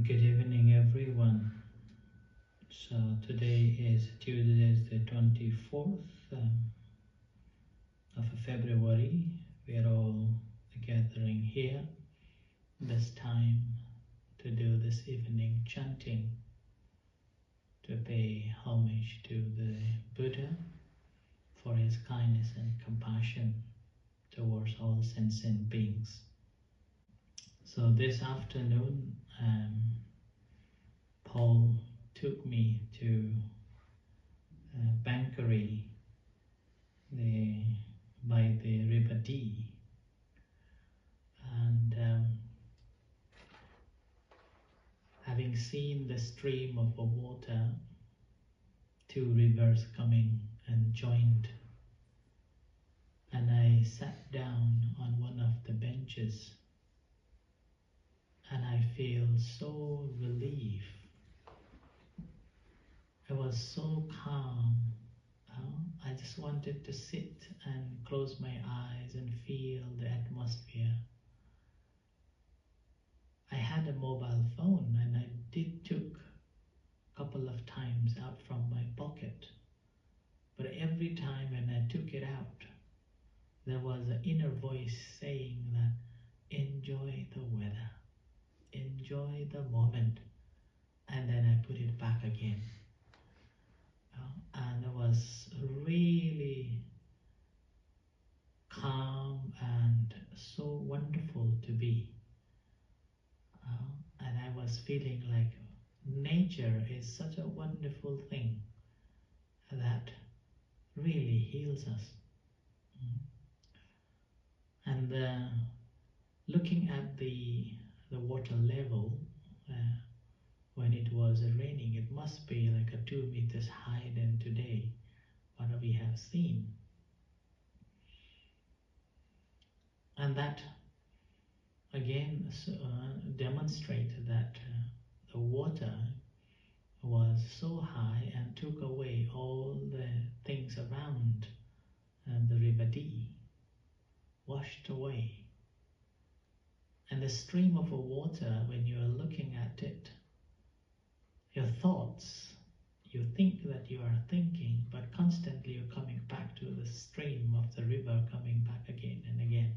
Good evening, everyone. So today is Tuesday, the 24th of February. We are all gathering here this time to do this evening chanting, to pay homage to the Buddha for his kindness and compassion towards all sentient beings. So this afternoon, Paul took me to Bankery by the River Dee, and having seen the stream of water, two rivers coming and joined, and I sat down on one of the benches, and I feel so relieved. I was so calm. I just wanted to sit and close my eyes and feel the atmosphere. I had a mobile phone and I took a couple of times out from my pocket. But every time when I took it out, there was an inner voice saying that enjoy the weather, enjoy the moment, and then I put it back again. And it was really calm and so wonderful to be. And I was feeling like nature is such a wonderful thing that really heals us. And looking at the water level, when it was raining, it must be like a 2 meters high than today, what we have seen. And that again demonstrated that the water was so high and took away all the things around the River Dee, washed away. And the stream of water, when you are looking at it, your thoughts, you think that you are thinking, but constantly you're coming back to the stream of the river, coming back again and again.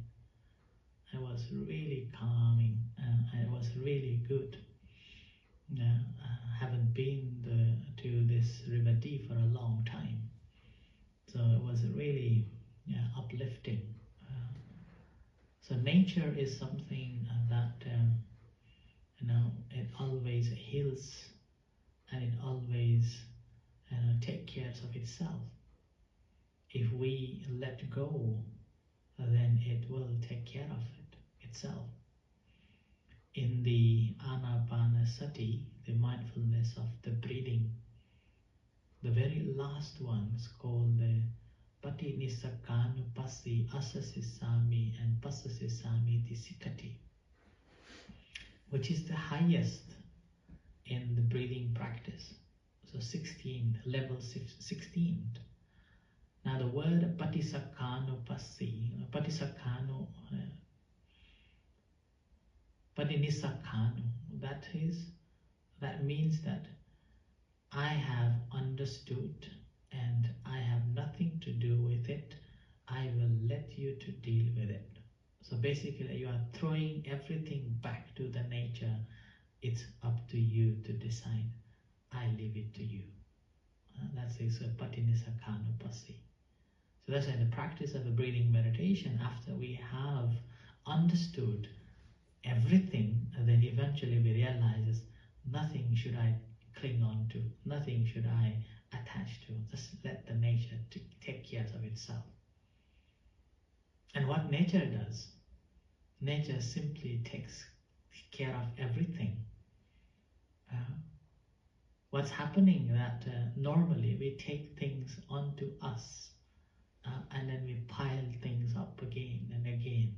I was really calming, and it was really good. I haven't been to this River Dee for a long time, so it was really uplifting. So nature is something that it always heals, and it always takes care of itself. If we let go, then it will take care of itself. In the Anapanasati, the mindfulness of the breathing, the very last one is called the Patinisakkanupassi Asasisami and Passasisami Tisikati, which is the highest in the breathing practice. So 16th, level 16th. Now the word Patinisakkanupassi, that means that I have understood and I have nothing to do with it. I will let you to deal with it. So basically you are throwing everything back to the nature. It's up to you to decide. I leave it to you. That's Patinisakkanupassi. So that's in the practice of the breathing meditation. After we have understood everything, and then eventually we realize nothing should I cling on to, nothing should I attach to. Just let the nature take care of itself. And what nature does, nature simply takes care of everything. What's happening that normally we take things onto us, and then we pile things up again and again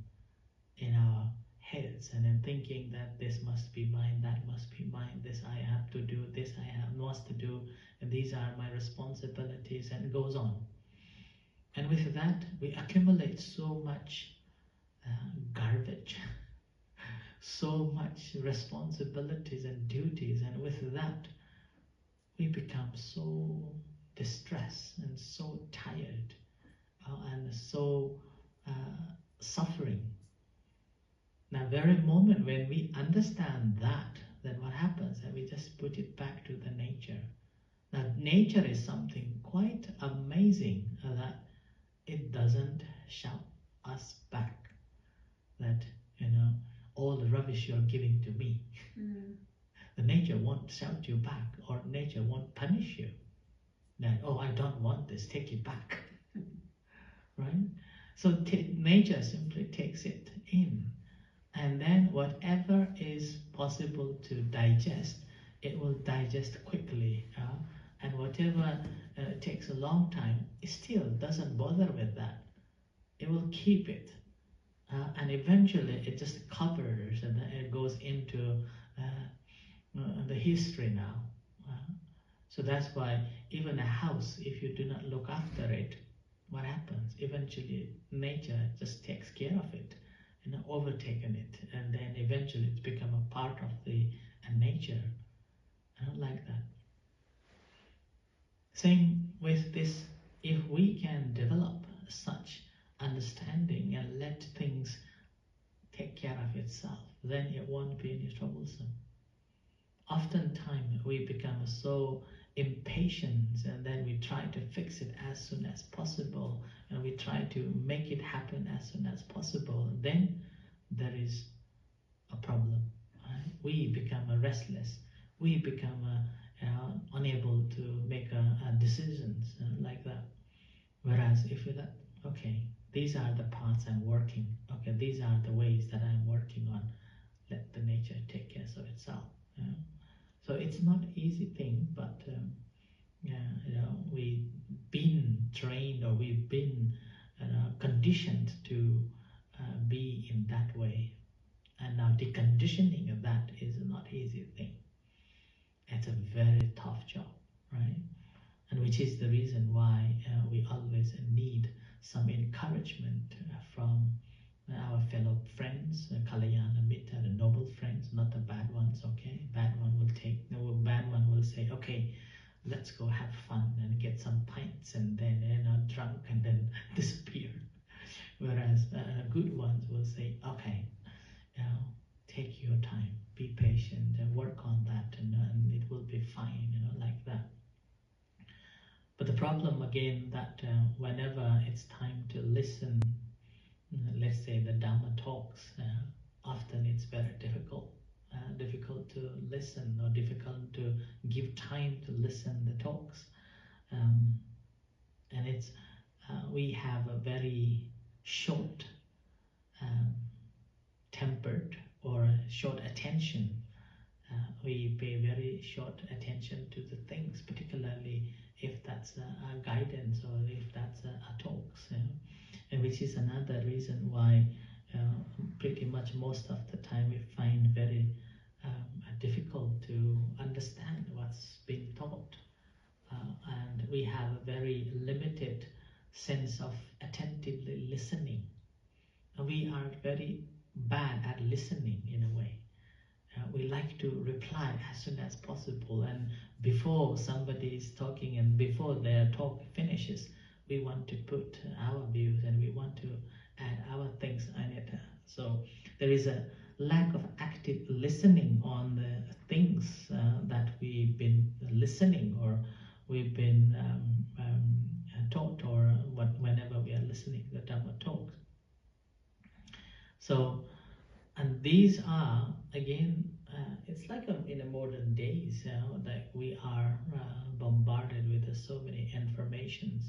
in our heads, and then thinking that this must be mine, that must be mine, this I have to do, this I must do, and these are my responsibilities, and it goes on. And with that, we accumulate so much garbage so much responsibilities and duties, and with that we become so distressed and so tired, and so suffering. Now, very moment when we understand that, then what happens? That we just put it back to the nature. Now, nature is something quite amazing, that it doesn't shout us back that, all the rubbish you're giving to me. The nature won't shout you back, or nature won't punish you. That, oh, I don't want this, take it back. Right? So nature simply takes it in. And then whatever is possible to digest, it will digest quickly. And whatever takes a long time, it still doesn't bother with that. It will keep it. And eventually it just covers, and then it goes into the history now. So that's why even a house, if you do not look after it, what happens? Eventually nature just takes care of it, overtaken it, and then eventually it's become a part of the nature. I don't like that. Same with this, if we can develop such understanding and let things take care of itself, then it won't be any troublesome. Oftentimes we become so impatient, and then we try to fix it as soon as possible, and we try to make it happen as soon as possible. Then there is a problem. Right? We become restless. We become unable to make decisions like that. Whereas if you let, okay, these are the parts I'm working. Okay, these are the ways that I'm working on. Let the nature take care of itself. So it's not an easy thing, but we've been trained, or we've been conditioned to be in that way, and now deconditioning of that is not an easy thing. It's a very tough job, right? And which is the reason why we always need some encouragement from our fellow friends, Kalyana Mitta, the noble friends, not the bad ones. Okay, bad one will say, okay, let's go have fun and get some pints, and then drunk, and then disappear. Whereas good ones will say, okay, take your time, be patient, and work on that, and it will be fine, like that. But the problem again that whenever it's time to listen, let's say the Dhamma talks, often it's very difficult to listen, or difficult to give time to listen the talks, and it's we have a very short tempered, or short attention. We pay very short attention to the things, particularly if that's a guidance, or if that's a talks, and which is another reason why pretty much most of the time we find very difficult to understand what's being taught, and we have a very limited sense of attentively listening. We are very bad at listening in a way. We like to reply as soon as possible, and before somebody is talking and before their talk finishes, we want to put our views and we want to add our things on it. So there is a lack of active listening on the things that we've been listening, or we've been taught, or whenever we are listening to the Dhamma talks. So, and these are again, it's like in the modern days, that we are bombarded with so many informations,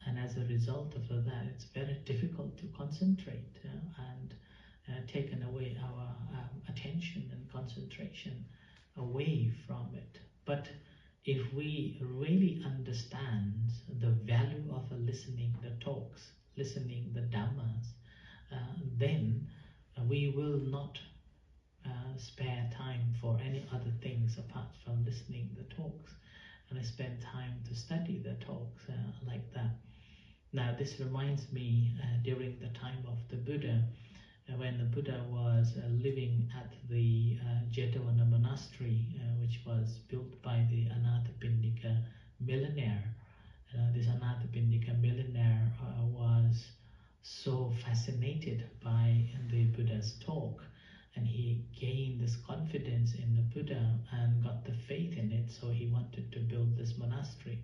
and as a result of that, it's very difficult to concentrate and taken away our attention and concentration away from it. But if we really understand the value of listening the talks, listening the Dhammas, then we will not spare time for any other things apart from listening the talks, and I spend time to study the talks like that. Now this reminds me during the time of the Buddha, when the Buddha was living at the Jetavana monastery, which was built by the Anathapindika millionaire. This Anathapindika millionaire was so fascinated by the Buddha's talk, and he gained this confidence in the Buddha and got the faith in it, so he wanted to build this monastery.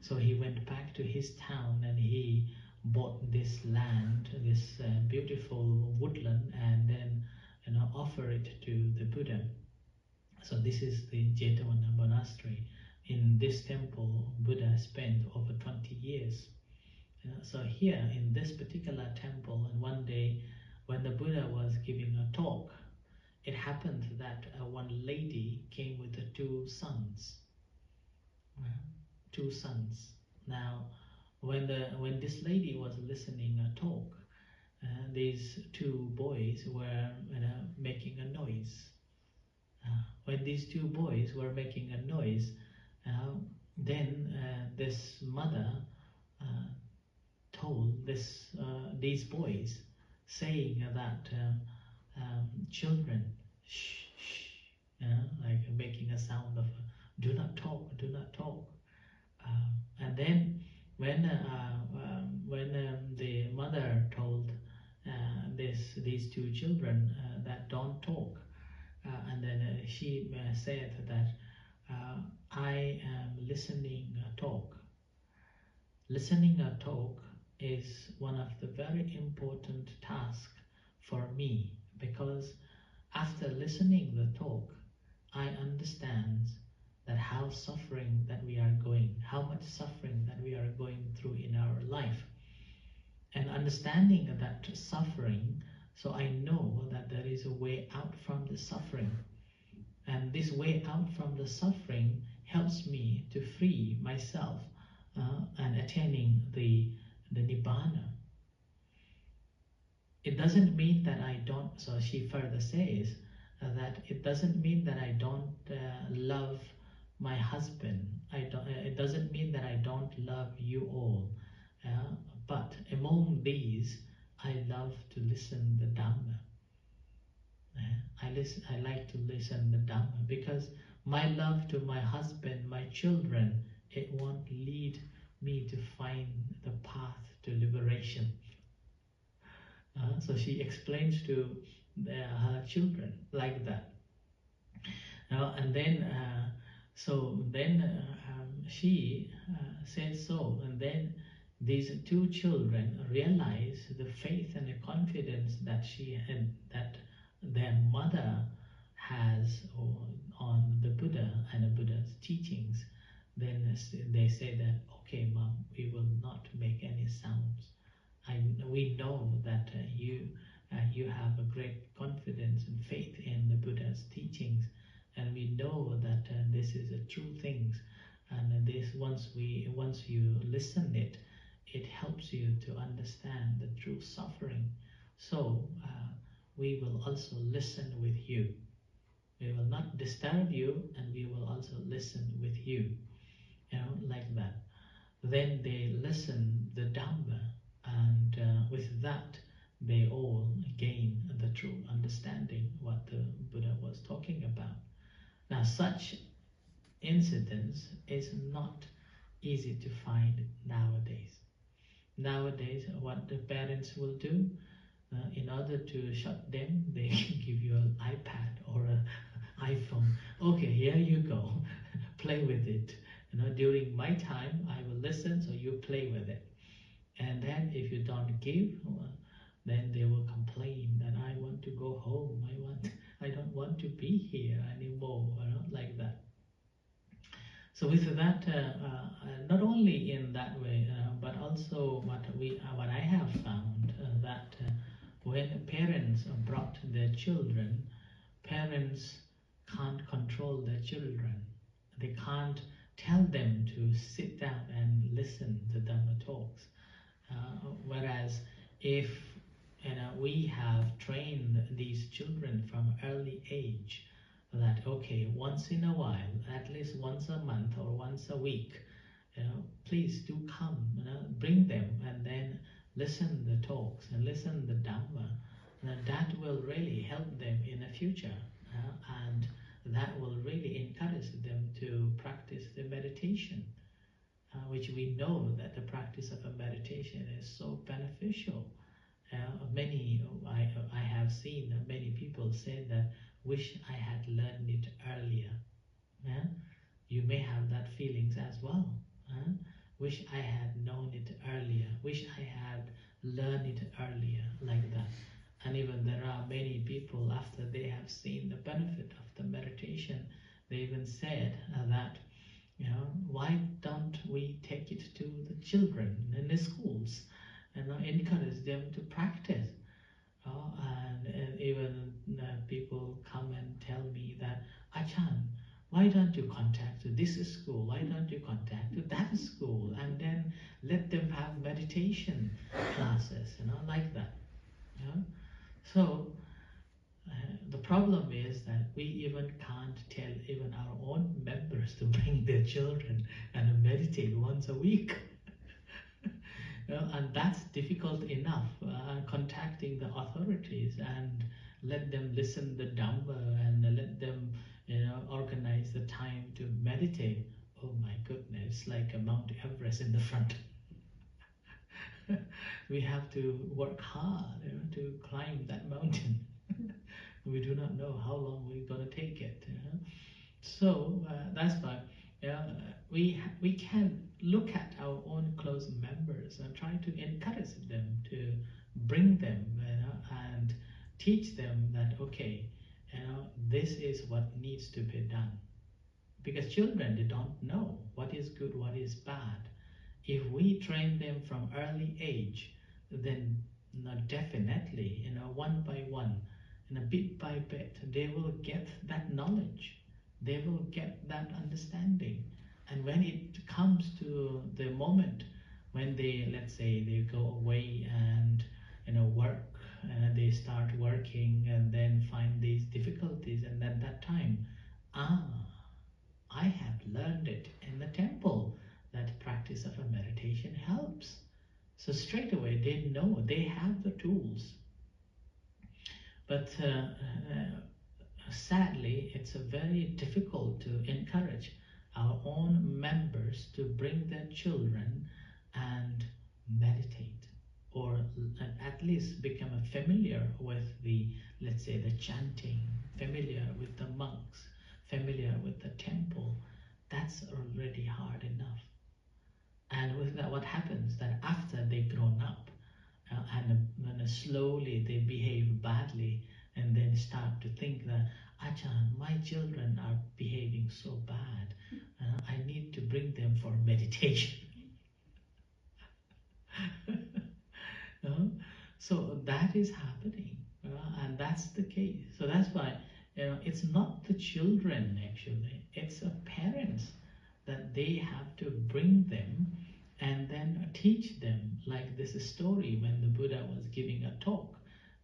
So he went back to his town and he bought this land, this beautiful woodland, and then offer it to the Buddha. So this is the Jetavana monastery. In this temple, Buddha spent over 20 years. So here in this particular temple, and one day when the Buddha was giving a talk, it happened that one lady came with the two sons. Two sons. Now, when this lady was listening a talk, these two boys were making a noise. When these two boys were making a noise, then this mother told these boys, saying that children, shh, shh, like making a sound of do not talk, do not talk. And then when the mother told these two children that don't talk, and then she said that I am listening a talk. Listening a talk is one of the very important tasks for me, because after listening the talk, I understand that how much suffering that we are going through in our life. And understanding that suffering, so I know that there is a way out from the suffering. And this way out from the suffering helps me to free myself and attaining the Nibbana. It doesn't mean that I don't, so she further says that it doesn't mean that I don't love my husband. It doesn't mean that I don't love you all. But among these, I love to listen the Dhamma. I like to listen the Dhamma, because my love to my husband, my children, it won't lead me to find the path to liberation. So she explains to her children like that. And then, she says so, and then these two children realize the faith and the confidence that that their mother has on the Buddha and the Buddha's teachings. Then they say that, okay, Mom, we will not make any sounds. We know that you have a great confidence and faith in the Buddha's teachings, and we know that this is a true things, and this once you listen it helps you to understand the true suffering. So we will also listen with you. We will not disturb you, and we will also listen with you, like that. Then they listen the Dhamma, and with that they all gain the true understanding what the Buddha was talking about. Now, such incidents is not easy to find nowadays. Nowadays, what the parents will do, in order to shut them, they give you an iPad or an iPhone. Okay, here you go, play with it. During my time, I will listen, so you play with it. And then if you don't give, then they will complain that I want to go home. I don't want to be here anymore, like that. So with that, not only in that way, but also what I have found that when parents brought their children, parents can't control their children. They can't tell them to sit down and listen to Dhamma talks. Whereas if we have trained these children from early age that, okay, once in a while, at least once a month or once a week, please do come, bring them, and then listen the talks and listen the Dhamma. that will really help them in the future, and that will really encourage them to practice the meditation, which we know that the practice of a meditation is so beneficial. I have seen many people say that wish I had learned it earlier. Yeah? You may have that feelings as well. Wish I had known it earlier. Wish I had learned it earlier, like that. And even there are many people, after they have seen the benefit of the meditation, they even said that, why don't we take it to the children in the schools and encourage them to practice? And even people come and tell me that, Achan, why don't you contact this school? Why don't you contact that school? And then let them have meditation classes, like that. So the problem is that we even can't tell even our own members to bring their children and meditate once a week. And that's difficult enough, contacting the authorities and let them listen the Dhamma and let them organize the time to meditate. Oh my goodness, it's like a Mount Everest in the front. We have to work hard to climb that mountain. We do not know how long we're going to take it. So that's why we can look at our own close members and try to encourage them, to bring them and teach them that, okay, this is what needs to be done. Because children, they don't know what is good, what is bad. If we train them from early age, then definitely, one by one, bit by bit, they will get that knowledge. They will get that understanding. And when it comes to the moment when they, let's say, they go away and work, they start working and then find these difficulties, and at that time, I have learned it in the temple that practice of a meditation helps. So straight away they know, they have the tools. But sadly, it's very difficult to encourage our own members to bring their children and meditate, or at least become familiar with the, let's say, the chanting, familiar with the monks, familiar with the temple. That's already hard enough. And with that, what happens that after they've grown up and when slowly they behave badly, and then start to think that, Achan, my children are behaving so bad, I need to bring them for meditation. So that is happening, and that's the case. So that's why it's not the children actually, it's the parents that they have to bring them and then teach them. Like this story when the Buddha was giving a talk,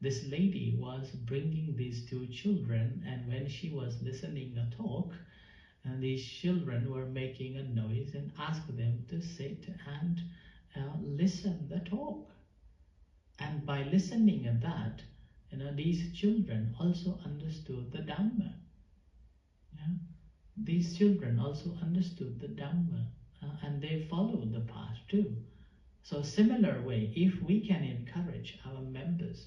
this lady was bringing these two children, and when she was listening a talk, and these children were making a noise, and asked them to sit and listen the talk. And by listening at that, these children also understood the Dhamma. These children also understood the Dhamma, and they followed the path too. So similar way, if we can encourage our members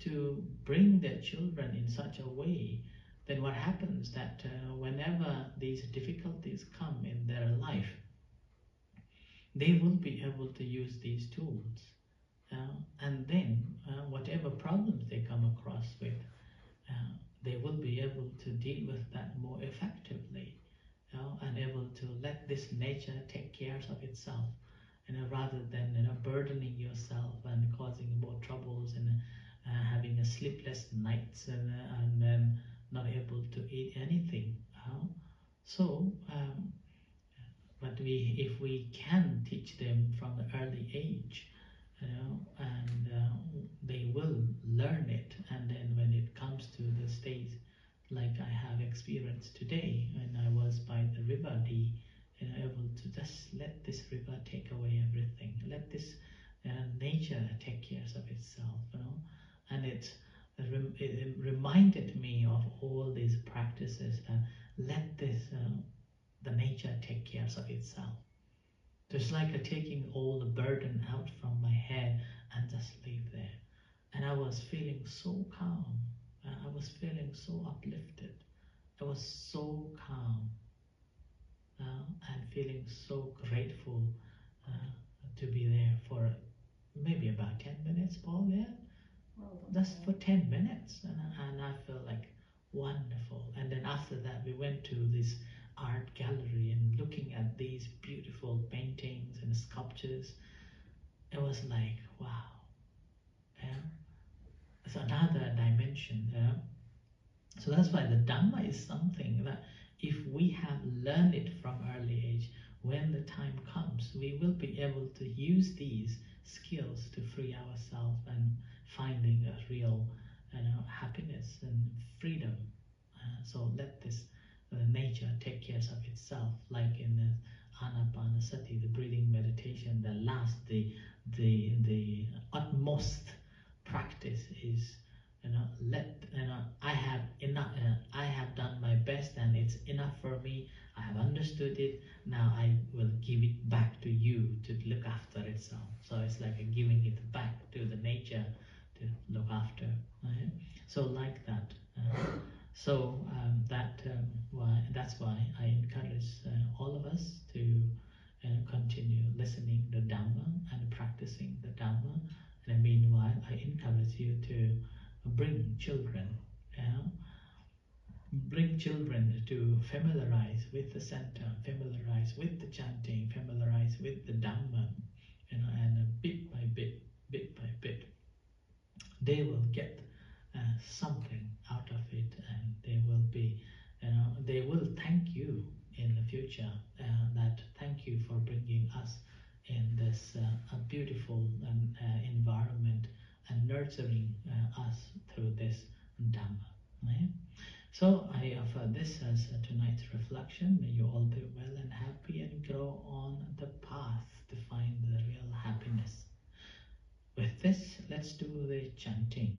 to bring their children in such a way, then what happens that whenever these difficulties come in their life, they will be able to use these tools. And then whatever problems they come across with, they will be able to deal with that more effectively, and able to let this nature take care of itself, rather than burdening yourself and causing more troubles and having a sleepless nights and then not able to eat anything. But if we can teach them from the early age, and they will learn it, and then when it comes to the stage like I have experienced today, when I was by the river, able to just let this river take away everything, let this nature take care of itself, and it reminded me of all these practices that let this the nature take care of itself. Just like taking all the burden out from my head and just leave there. And I was feeling so calm. I was feeling so uplifted. I was so calm and feeling so grateful to be there for maybe about 10 minutes, Paul, yeah? Just for 10 minutes. And I felt like wonderful. And then after that, we went to this art gallery and looking at these beautiful paintings and sculptures. It was like, wow. Yeah? It's another dimension. Yeah? So that's why the Dhamma is something that if we have learned it from early age, when the time comes, we will be able to use these skills to free ourselves and finding a real happiness and freedom. So let this nature take care of itself, like in the Anapanasati, the breathing meditation. The utmost practice is I have enough. I have done my best, and it's enough for me. I have understood it. Now I will give it back to you to look after itself. So it's like giving it back to the nature to look after. Right? So like that. That's why I encourage all of us to continue listening the Dhamma and practicing the Dhamma. And meanwhile, I encourage you to bring children, to familiarize with the center, familiarize with the chanting, familiarize with the Dhamma, and bit by bit, they will get something out of it, and they will thank you in the future. That thank you for bringing us in this beautiful environment and nurturing us through this Dhamma. Right? So I offer this as tonight's reflection. May you all be well and happy and grow on the path to find the real happiness. With this, let's do the chanting.